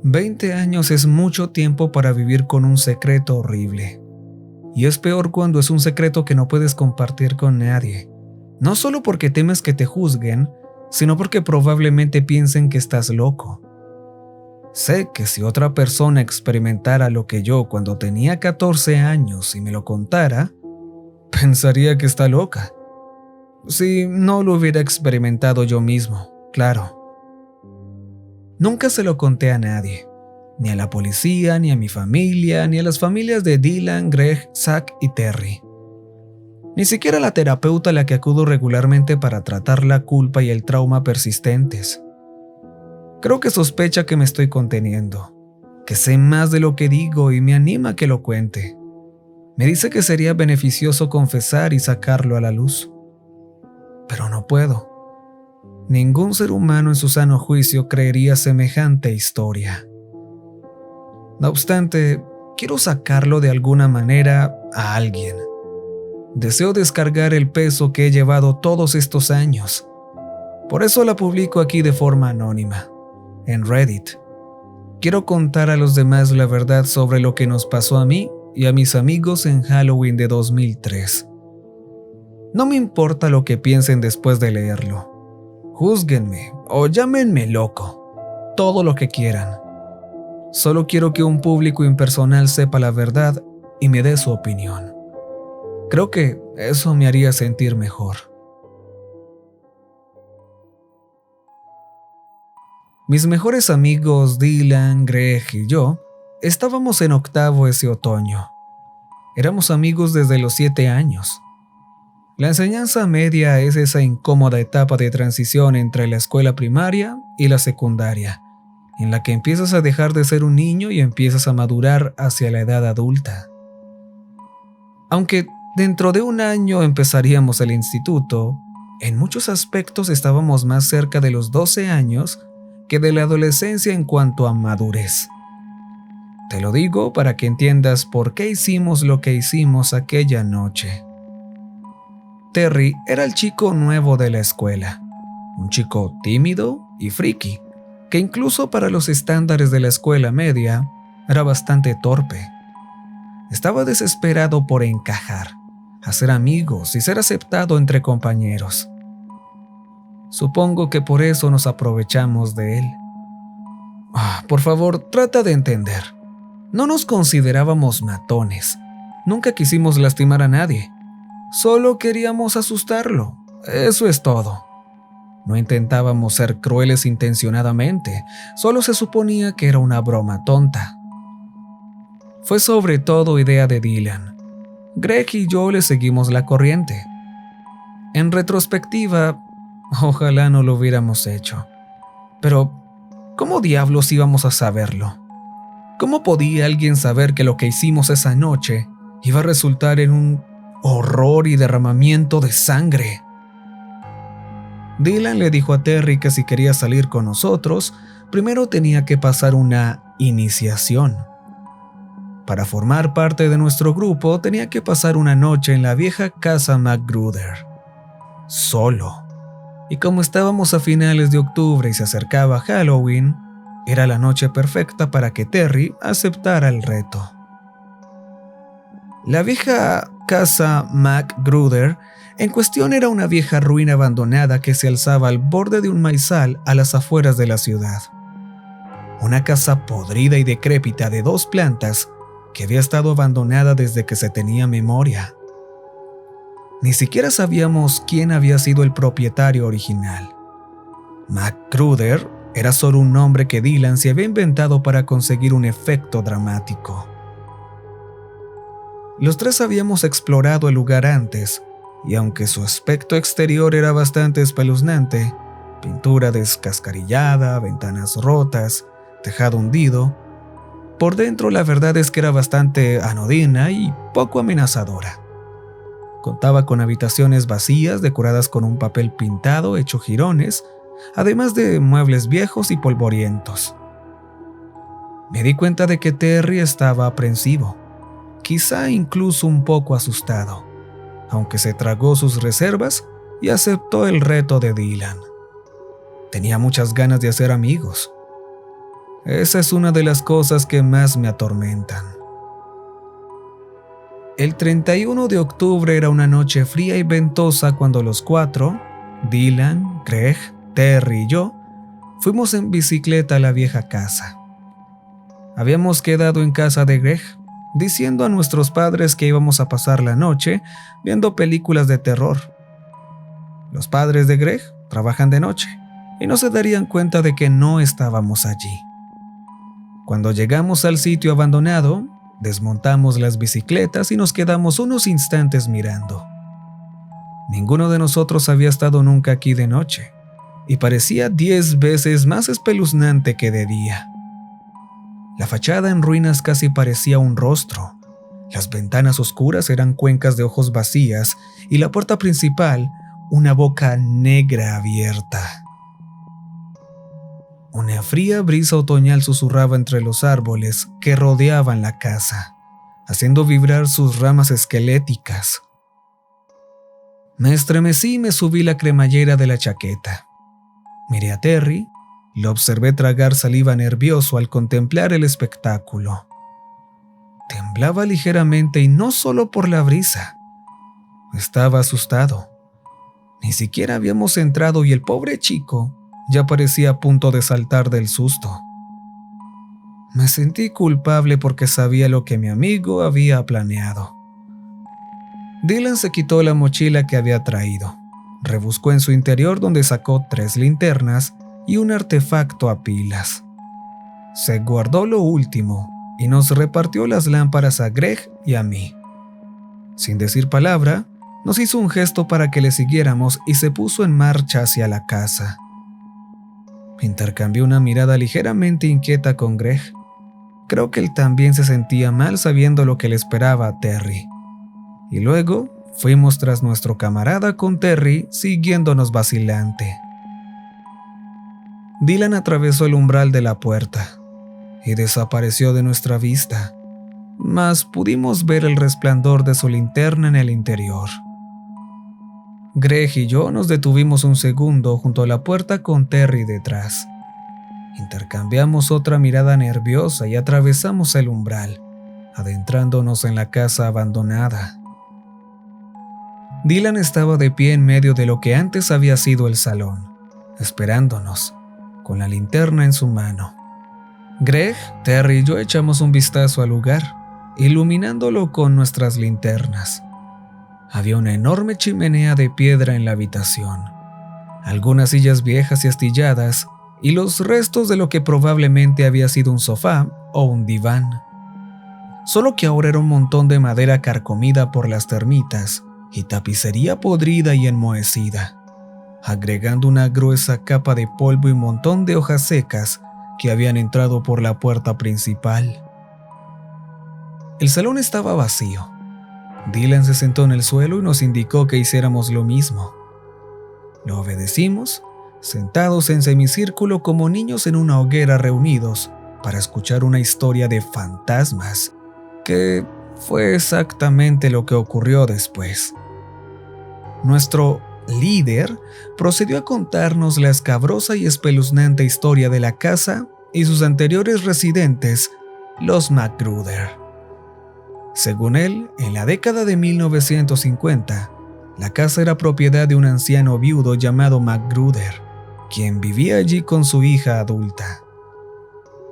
20 años es mucho tiempo para vivir con un secreto horrible. Y es peor cuando es un secreto que no puedes compartir con nadie. No solo porque temes que te juzguen, sino porque probablemente piensen que estás loco. Sé que si otra persona experimentara lo que yo cuando tenía 14 años y me lo contara, pensaría que está loca. Si no lo hubiera experimentado yo mismo, claro. Nunca se lo conté a nadie, ni a la policía, ni a mi familia, ni a las familias de Dylan, Greg, Zach y Terry. Ni siquiera a la terapeuta a la que acudo regularmente para tratar la culpa y el trauma persistentes. Creo que sospecha que me estoy conteniendo, que sé más de lo que digo y me anima a que lo cuente. Me dice que sería beneficioso confesar y sacarlo a la luz. Pero no puedo. Ningún ser humano en su sano juicio creería semejante historia. No obstante, quiero sacarlo de alguna manera a alguien. Deseo descargar el peso que he llevado todos estos años. Por eso la publico aquí de forma anónima, en Reddit. Quiero contar a los demás la verdad sobre lo que nos pasó a mí y a mis amigos en Halloween de 2003. No me importa lo que piensen después de leerlo. Júzguenme o llámenme loco, todo lo que quieran. Solo quiero que un público impersonal sepa la verdad y me dé su opinión. Creo que eso me haría sentir mejor. Mis mejores amigos Dylan, Greg y yo estábamos en octavo ese otoño. Éramos amigos desde los 7 años. La enseñanza media es esa incómoda etapa de transición entre la escuela primaria y la secundaria, en la que empiezas a dejar de ser un niño y empiezas a madurar hacia la edad adulta. Aunque dentro de un año empezaríamos el instituto, en muchos aspectos estábamos más cerca de los 12 años que de la adolescencia en cuanto a madurez. Te lo digo para que entiendas por qué hicimos lo que hicimos aquella noche. Terry era el chico nuevo de la escuela, un chico tímido y friki, que incluso para los estándares de la escuela media era bastante torpe. Estaba desesperado por encajar, hacer amigos y ser aceptado entre compañeros. Supongo que por eso nos aprovechamos de él. Por favor, trata de entender. No nos considerábamos matones. Nunca quisimos lastimar a nadie. Solo queríamos asustarlo. Eso es todo. No intentábamos ser crueles intencionadamente. Solo se suponía que era una broma tonta. Fue sobre todo idea de Dylan. Greg y yo le seguimos la corriente. En retrospectiva, ojalá no lo hubiéramos hecho. Pero, ¿cómo diablos íbamos a saberlo? ¿Cómo podía alguien saber que lo que hicimos esa noche iba a resultar en un horror y derramamiento de sangre? Dylan le dijo a Terry que si quería salir con nosotros, primero tenía que pasar una iniciación. Para formar parte de nuestro grupo tenía que pasar una noche en la vieja casa McGruder. Solo. Y como estábamos a finales de octubre y se acercaba Halloween, era la noche perfecta para que Terry aceptara el reto. La vieja casa McGruder en cuestión era una vieja ruina abandonada que se alzaba al borde de un maizal a las afueras de la ciudad. Una casa podrida y decrépita de 2 plantas que había estado abandonada desde que se tenía memoria. Ni siquiera sabíamos quién había sido el propietario original. McGruder era solo un nombre que Dylan se había inventado para conseguir un efecto dramático. Los 3 habíamos explorado el lugar antes, y aunque su aspecto exterior era bastante espeluznante, pintura descascarillada, ventanas rotas, tejado hundido, por dentro la verdad es que era bastante anodina y poco amenazadora. Contaba con habitaciones vacías decoradas con un papel pintado hecho jirones, además de muebles viejos y polvorientos. Me di cuenta de que Terry estaba aprensivo, quizá incluso un poco asustado, aunque se tragó sus reservas y aceptó el reto de Dylan. Tenía muchas ganas de hacer amigos. Esa es una de las cosas que más me atormentan. El 31 de octubre era una noche fría y ventosa cuando los cuatro, Dylan, Greg, Terry y yo, fuimos en bicicleta a la vieja casa. Habíamos quedado en casa de Greg, diciendo a nuestros padres que íbamos a pasar la noche viendo películas de terror. Los padres de Greg trabajan de noche y no se darían cuenta de que no estábamos allí. Cuando llegamos al sitio abandonado, desmontamos las bicicletas y nos quedamos unos instantes mirando. Ninguno de nosotros había estado nunca aquí de noche, y parecía 10 veces más espeluznante que de día. La fachada en ruinas casi parecía un rostro, las ventanas oscuras eran cuencas de ojos vacías y la puerta principal una boca negra abierta. Una fría brisa otoñal susurraba entre los árboles que rodeaban la casa, haciendo vibrar sus ramas esqueléticas. Me estremecí y me subí la cremallera de la chaqueta. Miré a Terry, lo observé tragar saliva nervioso al contemplar el espectáculo. Temblaba ligeramente y no solo por la brisa. Estaba asustado. Ni siquiera habíamos entrado y el pobre chico ya parecía a punto de saltar del susto. Me sentí culpable porque sabía lo que mi amigo había planeado. Dylan se quitó la mochila que había traído, rebuscó en su interior donde sacó 3 linternas y un artefacto a pilas. Se guardó lo último y nos repartió las lámparas a Greg y a mí. Sin decir palabra, nos hizo un gesto para que le siguiéramos y se puso en marcha hacia la casa. Intercambié una mirada ligeramente inquieta con Greg. Creo que él también se sentía mal sabiendo lo que le esperaba a Terry. Y luego fuimos tras nuestro camarada con Terry siguiéndonos vacilante. Dylan atravesó el umbral de la puerta y desapareció de nuestra vista, mas pudimos ver el resplandor de su linterna en el interior. Greg y yo nos detuvimos un segundo junto a la puerta con Terry detrás. Intercambiamos otra mirada nerviosa y atravesamos el umbral, adentrándonos en la casa abandonada. Dylan estaba de pie en medio de lo que antes había sido el salón, esperándonos, con la linterna en su mano. Greg, Terry y yo echamos un vistazo al lugar, iluminándolo con nuestras linternas. Había una enorme chimenea de piedra en la habitación, algunas sillas viejas y astilladas y los restos de lo que probablemente había sido un sofá o un diván. Solo que ahora era un montón de madera carcomida por las termitas y tapicería podrida y enmohecida, agregando una gruesa capa de polvo y un montón de hojas secas que habían entrado por la puerta principal. El salón estaba vacío. Dylan se sentó en el suelo y nos indicó que hiciéramos lo mismo. Lo obedecimos, sentados en semicírculo como niños en una hoguera reunidos para escuchar una historia de fantasmas, que fue exactamente lo que ocurrió después. Nuestro líder procedió a contarnos la escabrosa y espeluznante historia de la casa y sus anteriores residentes, los Magruder. Según él, en la década de 1950, la casa era propiedad de un anciano viudo llamado Magruder, quien vivía allí con su hija adulta.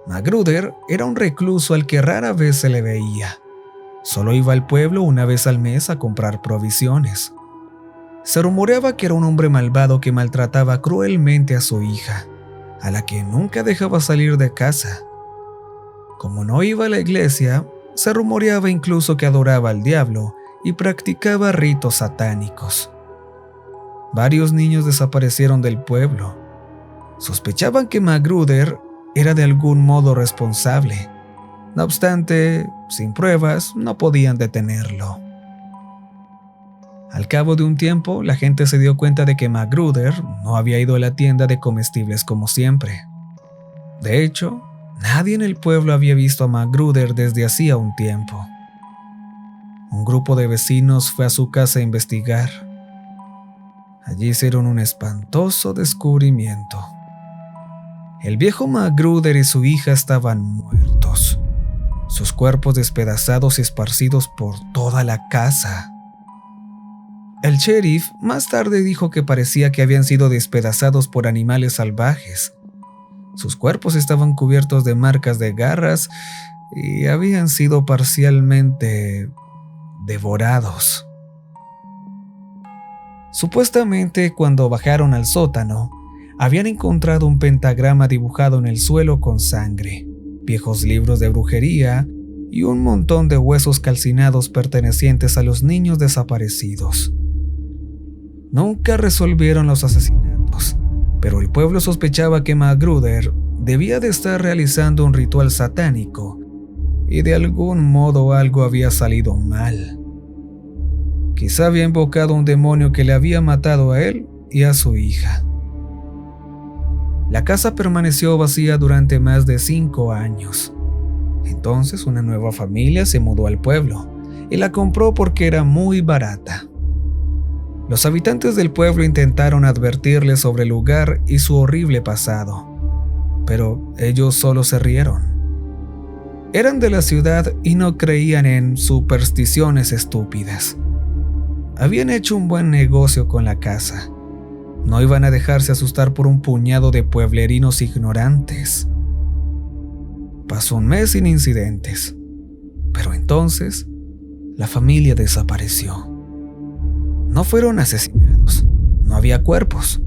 Magruder era un recluso al que rara vez se le veía. Solo iba al pueblo una vez al mes a comprar provisiones. Se rumoreaba que era un hombre malvado que maltrataba cruelmente a su hija, a la que nunca dejaba salir de casa. Como no iba a la iglesia, se rumoreaba incluso que adoraba al diablo y practicaba ritos satánicos. Varios niños desaparecieron del pueblo. Sospechaban que Magruder era de algún modo responsable. No obstante, sin pruebas, no podían detenerlo. Al cabo de un tiempo, la gente se dio cuenta de que Magruder no había ido a la tienda de comestibles como siempre. De hecho, nadie en el pueblo había visto a Magruder desde hacía un tiempo. Un grupo de vecinos fue a su casa a investigar. Allí hicieron un espantoso descubrimiento. El viejo Magruder y su hija estaban muertos, sus cuerpos despedazados y esparcidos por toda la casa. El sheriff más tarde dijo que parecía que habían sido despedazados por animales salvajes. Sus cuerpos estaban cubiertos de marcas de garras y habían sido parcialmente devorados. Supuestamente, cuando bajaron al sótano, habían encontrado un pentagrama dibujado en el suelo con sangre, viejos libros de brujería y un montón de huesos calcinados pertenecientes a los niños desaparecidos. Nunca resolvieron los asesinatos, pero el pueblo sospechaba que Magruder debía de estar realizando un ritual satánico y de algún modo algo había salido mal. Quizá había invocado un demonio que le había matado a él y a su hija. La casa permaneció vacía durante más de 5 años. Entonces una nueva familia se mudó al pueblo y la compró porque era muy barata. Los habitantes del pueblo intentaron advertirles sobre el lugar y su horrible pasado, pero ellos solo se rieron. Eran de la ciudad y no creían en supersticiones estúpidas. Habían hecho un buen negocio con la casa. No iban a dejarse asustar por un puñado de pueblerinos ignorantes. Pasó un mes sin incidentes, pero entonces la familia desapareció. No fueron asesinados, no había cuerpos,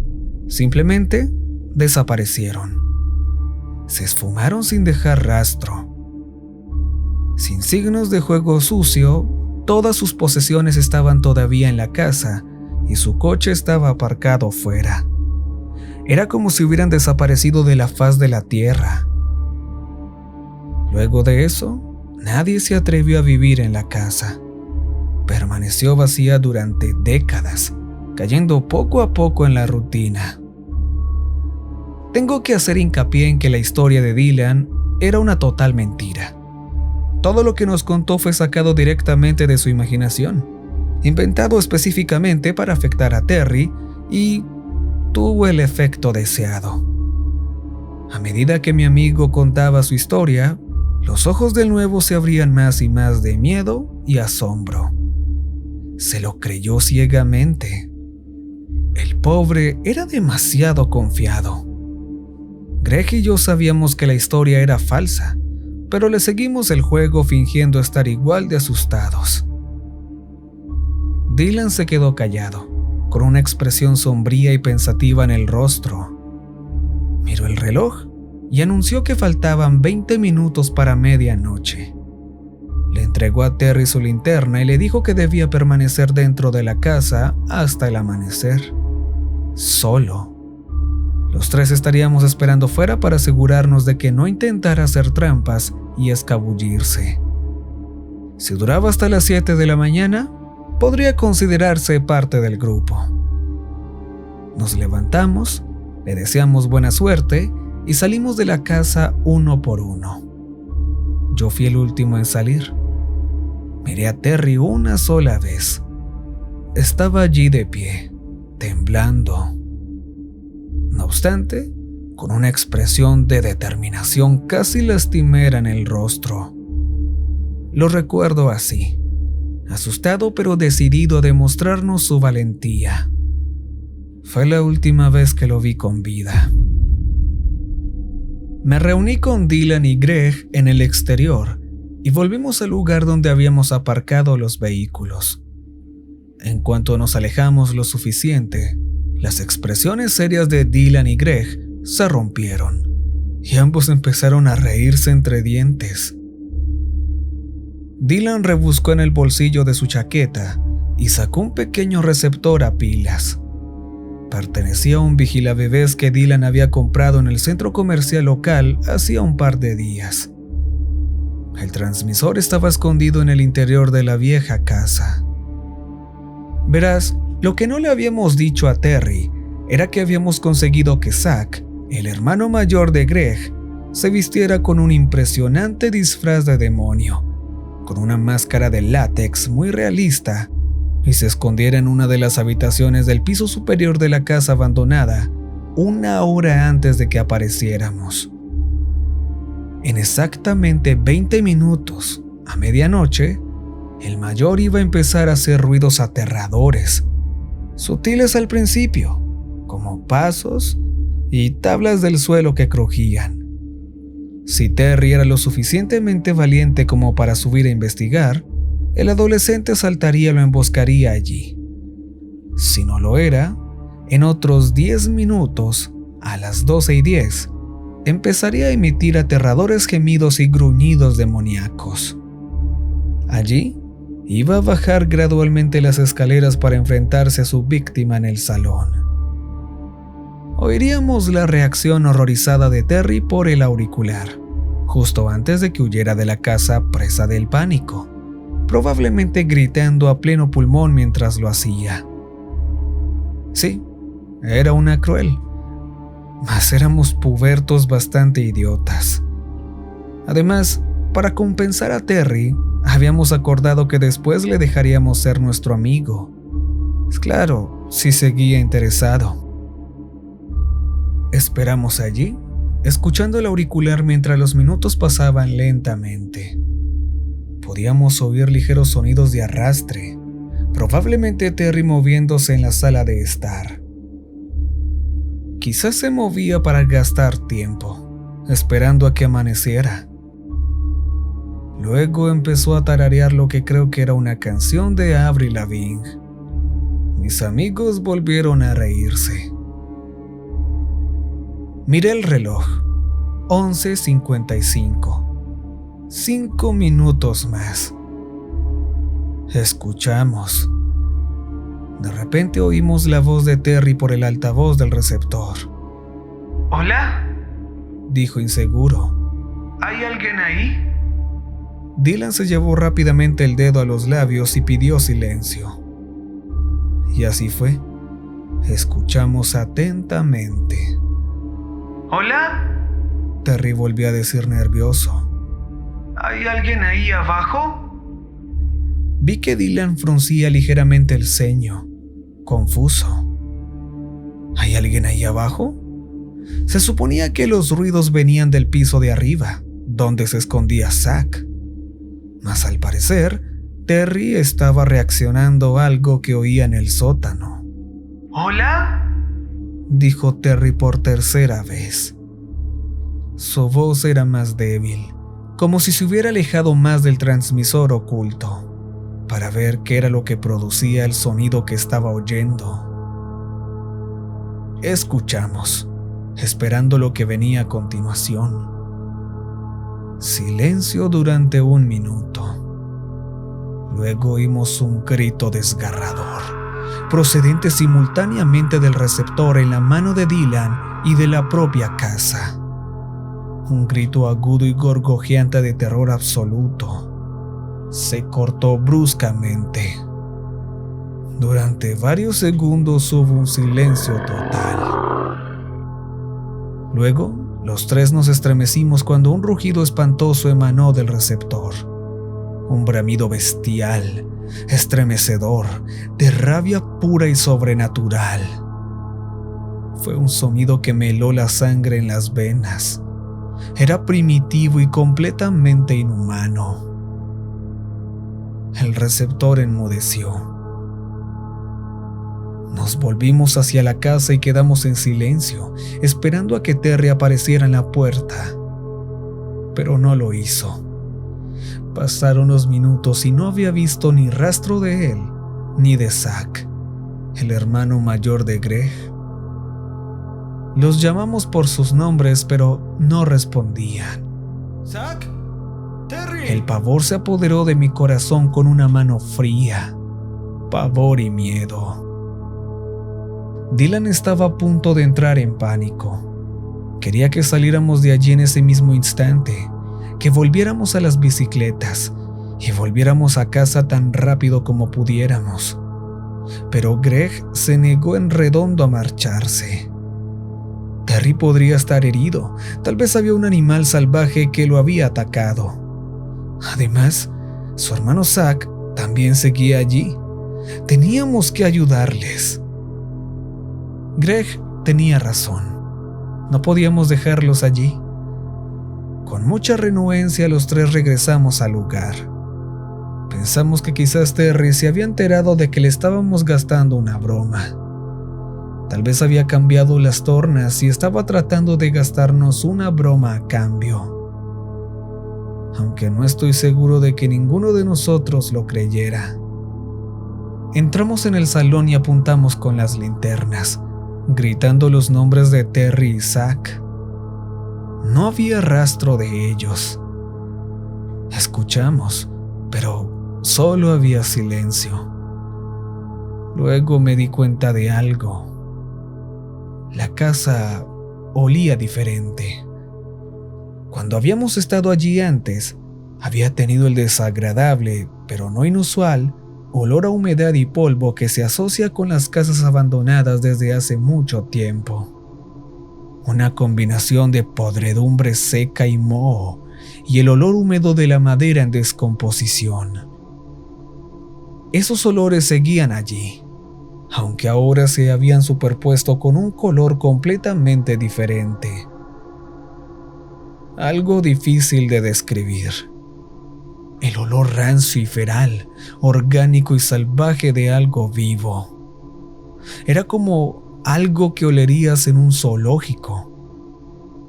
simplemente desaparecieron. Se esfumaron sin dejar rastro. Sin signos de juego sucio, todas sus posesiones estaban todavía en la casa y su coche estaba aparcado fuera. Era como si hubieran desaparecido de la faz de la tierra. Luego de eso, nadie se atrevió a vivir en la casa. Permaneció vacía durante décadas, cayendo poco a poco en la rutina. Tengo que hacer hincapié en que la historia de Dylan era una total mentira. Todo lo que nos contó fue sacado directamente de su imaginación, inventado específicamente para afectar a Terry y tuvo el efecto deseado. A medida que mi amigo contaba su historia, los ojos del nuevo se abrían más y más de miedo y asombro. Se lo creyó ciegamente. El pobre era demasiado confiado. Greg y yo sabíamos que la historia era falsa, pero le seguimos el juego fingiendo estar igual de asustados. Dylan se quedó callado, con una expresión sombría y pensativa en el rostro. Miró el reloj y anunció que faltaban 20 minutos para medianoche. Le entregó a Terry su linterna y le dijo que debía permanecer dentro de la casa hasta el amanecer. Solo. Los tres estaríamos esperando fuera para asegurarnos de que no intentara hacer trampas y escabullirse. Si duraba hasta las 7 de la mañana, podría considerarse parte del grupo. Nos levantamos, le deseamos buena suerte y salimos de la casa uno por uno. Yo fui el último en salir. Miré a Terry una sola vez. Estaba allí de pie, temblando. No obstante, con una expresión de determinación casi lastimera en el rostro. Lo recuerdo así, asustado pero decidido a demostrarnos su valentía. Fue la última vez que lo vi con vida. Me reuní con Dylan y Greg en el exterior y volvimos al lugar donde habíamos aparcado los vehículos. En cuanto nos alejamos lo suficiente, las expresiones serias de Dylan y Greg se rompieron y ambos empezaron a reírse entre dientes. Dylan rebuscó en el bolsillo de su chaqueta y sacó un pequeño receptor a pilas. Pertenecía a un vigilabebés que Dylan había comprado en el centro comercial local hacía un par de días. El transmisor estaba escondido en el interior de la vieja casa. Verás, lo que no le habíamos dicho a Terry era que habíamos conseguido que Zach, el hermano mayor de Greg, se vistiera con un impresionante disfraz de demonio, con una máscara de látex muy realista, y se escondiera en una de las habitaciones del piso superior de la casa abandonada 1 hora antes de que apareciéramos. En exactamente 20 minutos, a medianoche, el mayor iba a empezar a hacer ruidos aterradores, sutiles al principio, como pasos y tablas del suelo que crujían. Si Terry era lo suficientemente valiente como para subir a investigar, el adolescente saltaría y lo emboscaría allí. Si no lo era, en otros 10 minutos, a las 12:10, empezaría a emitir aterradores gemidos y gruñidos demoníacos. Allí, iba a bajar gradualmente las escaleras para enfrentarse a su víctima en el salón. Oiríamos la reacción horrorizada de Terry por el auricular, justo antes de que huyera de la casa presa del pánico, probablemente gritando a pleno pulmón mientras lo hacía. Sí, era una cruel, mas éramos pubertos bastante idiotas. Además, para compensar a Terry, habíamos acordado que después le dejaríamos ser nuestro amigo. Claro, si seguía interesado. Esperamos allí, escuchando el auricular mientras los minutos pasaban lentamente. Podíamos oír ligeros sonidos de arrastre, probablemente Terry moviéndose en la sala de estar. Quizás se movía para gastar tiempo, esperando a que amaneciera. Luego empezó a tararear lo que creo que era una canción de Avril Lavigne. Mis amigos volvieron a reírse. Miré el reloj. 11:55. 5 minutos más. Escuchamos. De repente oímos la voz de Terry por el altavoz del receptor. ¿Hola? Dijo inseguro. ¿Hay alguien ahí? Dylan se llevó rápidamente el dedo a los labios y pidió silencio. Y así fue. Escuchamos atentamente. ¿Hola? Terry volvió a decir nervioso. ¿Hay alguien ahí abajo? Vi que Dylan fruncía ligeramente el ceño, confuso. ¿Hay alguien ahí abajo? Se suponía que los ruidos venían del piso de arriba, donde se escondía Zack. Mas al parecer, Terry estaba reaccionando a algo que oía en el sótano. ¿Hola? Dijo Terry por tercera vez. Su voz era más débil, como si se hubiera alejado más del transmisor oculto, para ver qué era lo que producía el sonido que estaba oyendo. Escuchamos, esperando lo que venía a continuación. Silencio durante 1 minuto. Luego oímos un grito desgarrador, procedente simultáneamente del receptor en la mano de Dylan y de la propia casa. Un grito agudo y gorgojeante de terror absoluto. Se cortó bruscamente. Durante varios segundos hubo un silencio total. Luego, los tres nos estremecimos cuando un rugido espantoso emanó del receptor. Un bramido bestial, estremecedor, de rabia pura y sobrenatural. Fue un sonido que me heló la sangre en las venas. Era primitivo y completamente inhumano. El receptor enmudeció. Nos volvimos hacia la casa y quedamos en silencio, esperando a que Terry apareciera en la puerta. Pero no lo hizo. Pasaron los minutos y no había visto ni rastro de él, ni de Zack, el hermano mayor de Greg. Los llamamos por sus nombres, pero no respondían. ¿Zack? ¡Terry! El pavor se apoderó de mi corazón con una mano fría. Pavor y miedo. Dylan estaba a punto de entrar en pánico. Quería que saliéramos de allí en ese mismo instante, que volviéramos a las bicicletas y volviéramos a casa tan rápido como pudiéramos. Pero Greg se negó en redondo a marcharse. Terry podría estar herido, tal vez había un animal salvaje que lo había atacado. Además, su hermano Zack también seguía allí. Teníamos que ayudarles. Greg tenía razón. No podíamos dejarlos allí. Con mucha renuencia los tres regresamos al lugar. Pensamos que quizás Terry se había enterado de que le estábamos gastando una broma. Tal vez había cambiado las tornas y estaba tratando de gastarnos una broma a cambio. Aunque no estoy seguro de que ninguno de nosotros lo creyera. Entramos en el salón y apuntamos con las linternas, gritando los nombres de Terry y Zack. No había rastro de ellos. Escuchamos, pero solo había silencio. Luego me di cuenta de algo. La casa olía diferente. Cuando habíamos estado allí antes, había tenido el desagradable, pero no inusual, olor a humedad y polvo que se asocia con las casas abandonadas desde hace mucho tiempo. Una combinación de podredumbre seca y moho y el olor húmedo de la madera en descomposición. Esos olores seguían allí, aunque ahora se habían superpuesto con un color completamente diferente. Algo difícil de describir. El olor rancio y feral, orgánico y salvaje de algo vivo. Era como algo que olerías en un zoológico.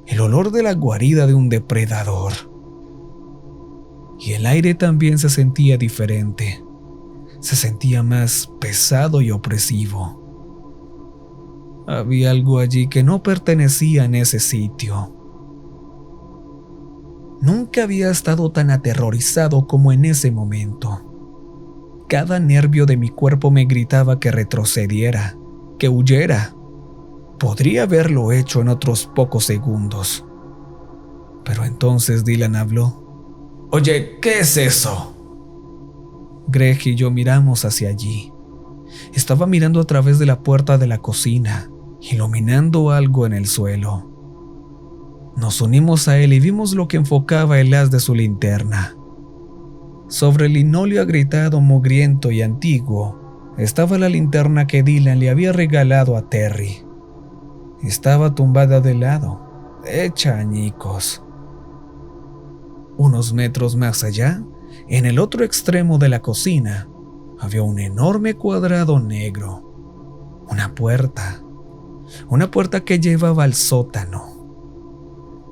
El olor de la guarida de un depredador. Y el aire también se sentía diferente. Se sentía más pesado y opresivo. Había algo allí que no pertenecía en ese sitio. Nunca había estado tan aterrorizado como en ese momento. Cada nervio de mi cuerpo me gritaba que retrocediera, que huyera. Podría haberlo hecho en otros pocos segundos. Pero entonces Dylan habló. Oye, ¿qué es eso? Greg y yo miramos hacia allí. Estaba mirando a través de la puerta de la cocina, iluminando algo en el suelo. Nos unimos a él y vimos lo que enfocaba el haz de su linterna. Sobre el linóleo agrietado, mugriento y antiguo, estaba la linterna que Dylan le había regalado a Terry. Estaba tumbada de lado, hecha añicos. Unos metros más allá, en el otro extremo de la cocina, había un enorme cuadrado negro. Una puerta que llevaba al sótano.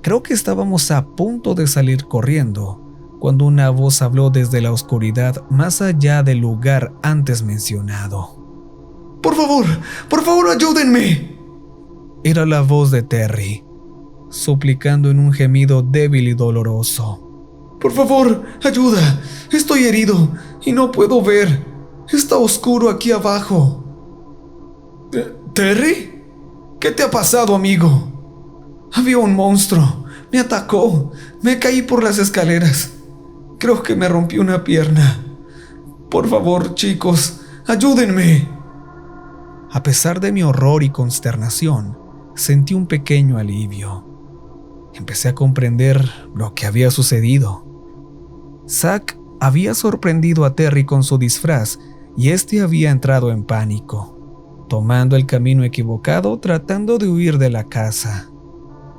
Creo que estábamos a punto de salir corriendo cuando una voz habló desde la oscuridad más allá del lugar antes mencionado. ¡Por favor, ayúdenme! Era la voz de Terry, suplicando en un gemido débil y doloroso. Por favor, ayuda. Estoy herido y no puedo ver. Está oscuro aquí abajo. ¿Terry? ¿Qué te ha pasado, amigo? Había un monstruo. Me atacó. Me caí por las escaleras. Creo que me rompí una pierna. Por favor, chicos, ayúdenme. A pesar de mi horror y consternación, sentí un pequeño alivio. Empecé a comprender lo que había sucedido. Zack había sorprendido a Terry con su disfraz y este había entrado en pánico, tomando el camino equivocado tratando de huir de la casa.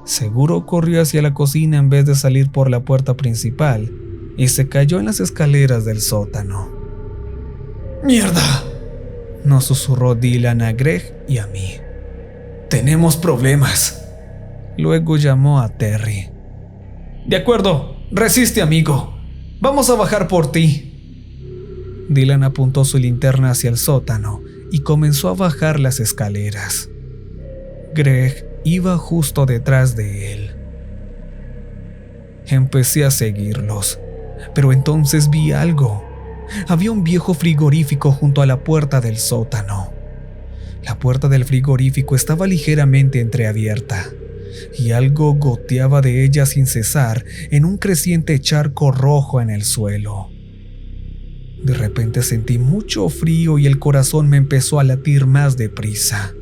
Seguro corrió hacia la cocina en vez de salir por la puerta principal y se cayó en las escaleras del sótano. ¡Mierda!, nos susurró Dylan a Greg y a mí. Tenemos problemas. Luego llamó a Terry. De acuerdo, resiste, amigo. Vamos a bajar por ti. Dylan apuntó su linterna hacia el sótano y comenzó a bajar las escaleras. Greg iba justo detrás de él. Empecé a seguirlos, pero entonces vi algo. Había un viejo frigorífico junto a la puerta del sótano. La puerta del frigorífico estaba ligeramente entreabierta, y algo goteaba de ella sin cesar en un creciente charco rojo en el suelo. De repente sentí mucho frío y el corazón me empezó a latir más deprisa.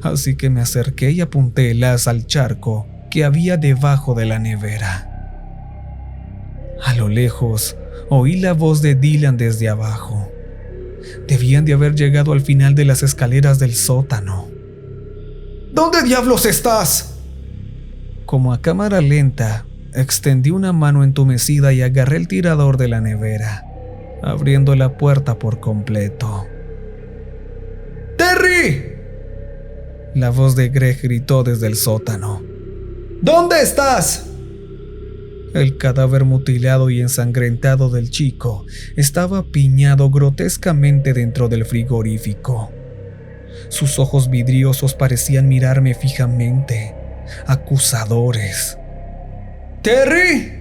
Así que me acerqué y apunté el haz al charco que había debajo de la nevera. A lo lejos, oí la voz de Dylan desde abajo. Debían de haber llegado al final de las escaleras del sótano. ¿Dónde diablos estás? Como a cámara lenta, extendí una mano entumecida y agarré el tirador de la nevera, abriendo la puerta por completo. ¡Terry! La voz de Greg gritó desde el sótano. ¿Dónde estás? El cadáver mutilado y ensangrentado del chico estaba piñado grotescamente dentro del frigorífico. Sus ojos vidriosos parecían mirarme fijamente, acusadores. ¡Terry!,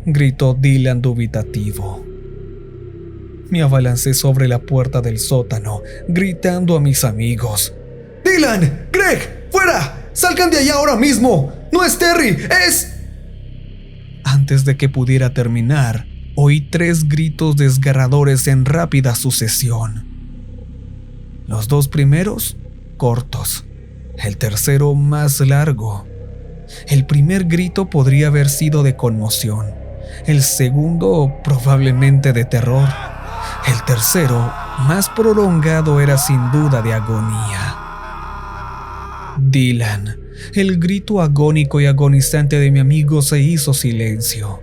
gritó Dylan dubitativo. Me abalancé sobre la puerta del sótano, gritando a mis amigos. ¡Dylan! ¡Greg! ¡Fuera! ¡Salgan de allá ahora mismo! ¡No es Terry! ¡Es...! Antes de que pudiera terminar, oí 3 gritos desgarradores en rápida sucesión. Los 2 primeros, cortos. El tercero, más largo. El primer grito podría haber sido de conmoción. El segundo, probablemente de terror. El tercero, más prolongado, era sin duda de agonía. Dylan. El grito agónico y agonizante de mi amigo se hizo silencio.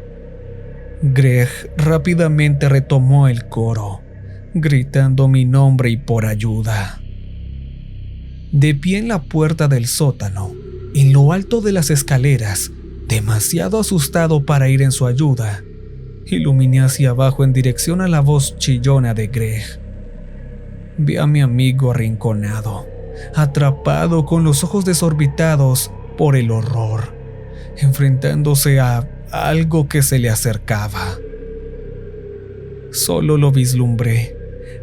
Greg rápidamente retomó el coro, gritando mi nombre y por ayuda. De pie en la puerta del sótano, en lo alto de las escaleras, demasiado asustado para ir en su ayuda, iluminé hacia abajo en dirección a la voz chillona de Greg. Vi a mi amigo arrinconado, atrapado con los ojos desorbitados por el horror, enfrentándose a algo que se le acercaba. Solo lo vislumbré,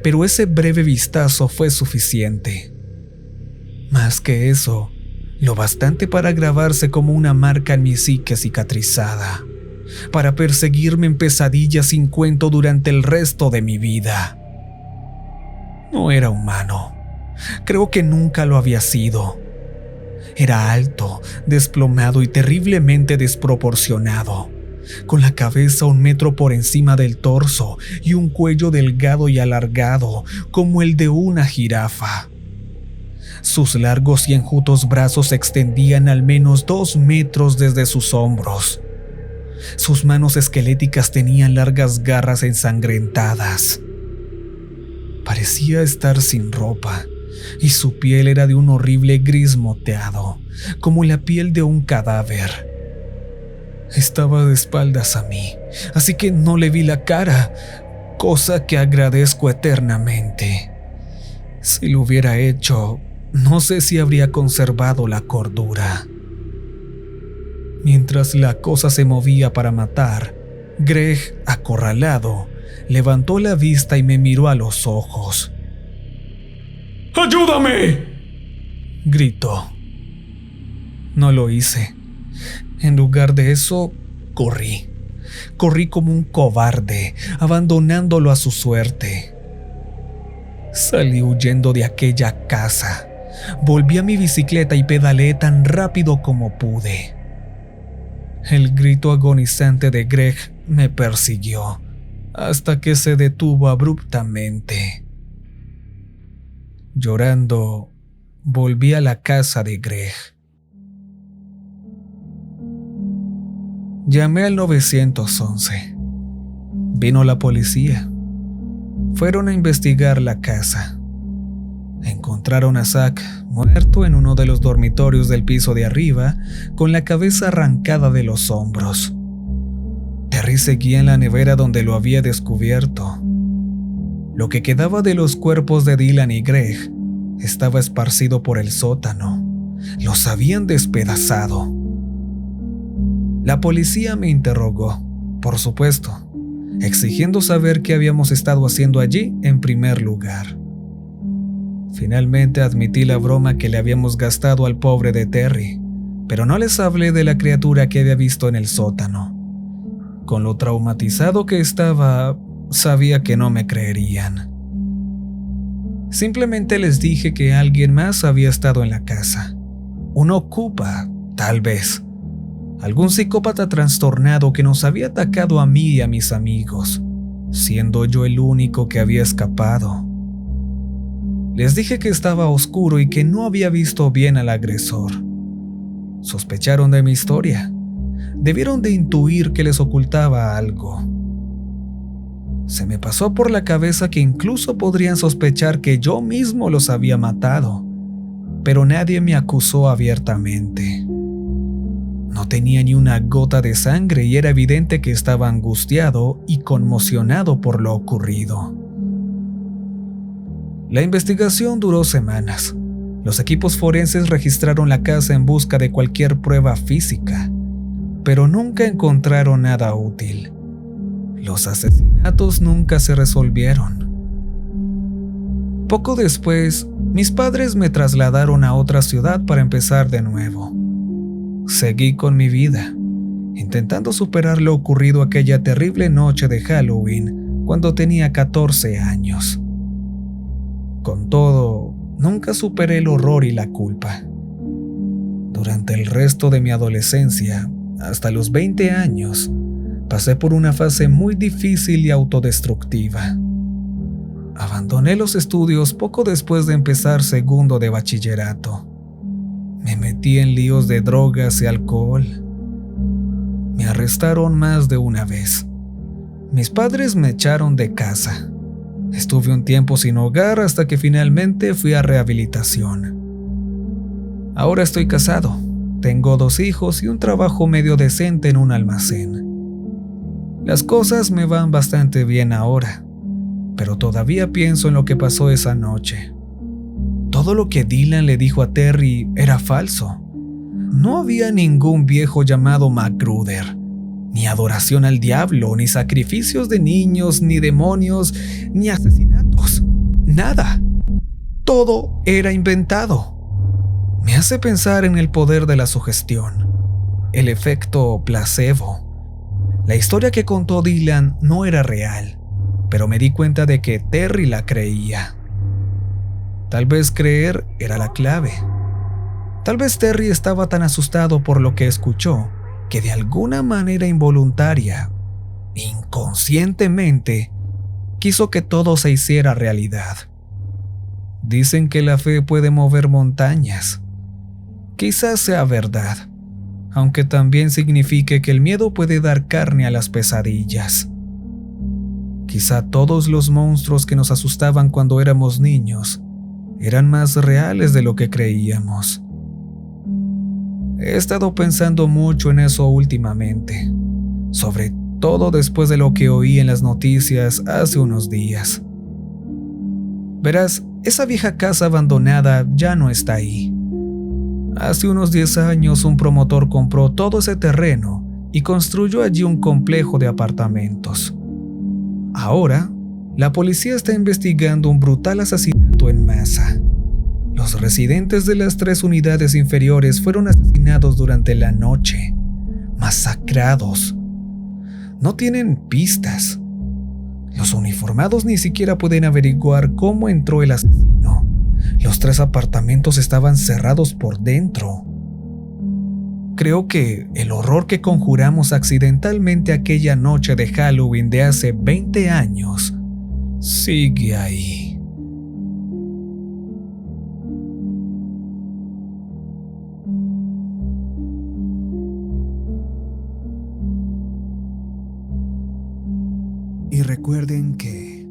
pero ese breve vistazo fue suficiente. Más que eso, lo bastante para grabarse como una marca en mi psique cicatrizada, para perseguirme en pesadillas sin cuento durante el resto de mi vida. No era humano. Creo que nunca lo había sido. Era alto, desplomado y terriblemente desproporcionado, con la cabeza 1 metro por encima del torso y un cuello delgado y alargado como el de una jirafa. Sus largos y enjutos brazos se extendían al menos 2 metros desde sus hombros. Sus manos esqueléticas tenían largas garras ensangrentadas. Parecía estar sin ropa, y su piel era de un horrible gris moteado, como la piel de un cadáver. Estaba de espaldas a mí, así que no le vi la cara, cosa que agradezco eternamente. Si lo hubiera hecho, no sé si habría conservado la cordura. Mientras la cosa se movía para matar, Greg, acorralado, levantó la vista y me miró a los ojos. ¡Ayúdame!, gritó. No lo hice. En lugar de eso, corrí. Corrí como un cobarde, abandonándolo a su suerte. Salí huyendo de aquella casa. Volví a mi bicicleta y pedaleé tan rápido como pude. El grito agonizante de Greg me persiguió hasta que se detuvo abruptamente. Llorando, volví a la casa de Greg. Llamé al 911. Vino la policía. Fueron a investigar la casa. Encontraron a Zach muerto en uno de los dormitorios del piso de arriba, con la cabeza arrancada de los hombros. Terry seguía en la nevera donde lo había descubierto. Lo que quedaba de los cuerpos de Dylan y Greg estaba esparcido por el sótano. Los habían despedazado. La policía me interrogó, por supuesto, exigiendo saber qué habíamos estado haciendo allí en primer lugar. Finalmente admití la broma que le habíamos gastado al pobre de Terry, pero no les hablé de la criatura que había visto en el sótano. Con lo traumatizado que estaba, sabía que no me creerían. Simplemente les dije que alguien más había estado en la casa. Un ocupa, tal vez. Algún psicópata trastornado que nos había atacado a mí y a mis amigos, siendo yo el único que había escapado. Les dije que estaba oscuro y que no había visto bien al agresor. Sospecharon de mi historia. Debieron de intuir que les ocultaba algo. Se me pasó por la cabeza que incluso podrían sospechar que yo mismo los había matado, pero nadie me acusó abiertamente. No tenía ni una gota de sangre y era evidente que estaba angustiado y conmocionado por lo ocurrido. La investigación duró semanas. Los equipos forenses registraron la casa en busca de cualquier prueba física, pero nunca encontraron nada útil. Los asesinatos nunca se resolvieron. Poco después, mis padres me trasladaron a otra ciudad para empezar de nuevo. Seguí con mi vida, intentando superar lo ocurrido aquella terrible noche de Halloween cuando tenía 14 años. Con todo, nunca superé el horror y la culpa. Durante el resto de mi adolescencia, hasta los 20 años, pasé por una fase muy difícil y autodestructiva. Abandoné los estudios poco después de empezar segundo de bachillerato. Me metí en líos de drogas y alcohol. Me arrestaron más de una vez. Mis padres me echaron de casa. Estuve un tiempo sin hogar hasta que finalmente fui a rehabilitación. Ahora estoy casado. Tengo 2 hijos y un trabajo medio decente en un almacén. Las cosas me van bastante bien ahora, pero todavía pienso en lo que pasó esa noche. Todo lo que Dylan le dijo a Terry era falso. No había ningún viejo llamado MacGruder, ni adoración al diablo, ni sacrificios de niños, ni demonios, ni asesinatos. Nada. Todo era inventado. Me hace pensar en el poder de la sugestión, el efecto placebo. La historia que contó Dylan no era real, pero me di cuenta de que Terry la creía. Tal vez creer era la clave. Tal vez Terry estaba tan asustado por lo que escuchó que de alguna manera involuntaria, inconscientemente, quiso que todo se hiciera realidad. Dicen que la fe puede mover montañas. Quizás sea verdad, aunque también signifique que el miedo puede dar carne a las pesadillas. Quizá todos los monstruos que nos asustaban cuando éramos niños eran más reales de lo que creíamos. He estado pensando mucho en eso últimamente, sobre todo después de lo que oí en las noticias hace unos días. Verás, esa vieja casa abandonada ya no está ahí. Hace unos 10 años un promotor compró todo ese terreno y construyó allí un complejo de apartamentos. Ahora, la policía está investigando un brutal asesinato en masa. Los residentes de las 3 unidades inferiores fueron asesinados durante la noche, masacrados. No tienen pistas. Los uniformados ni siquiera pueden averiguar cómo entró el asesino. Los 3 apartamentos estaban cerrados por dentro. Creo que el horror que conjuramos accidentalmente aquella noche de Halloween de hace 20 años sigue ahí. Y recuerden que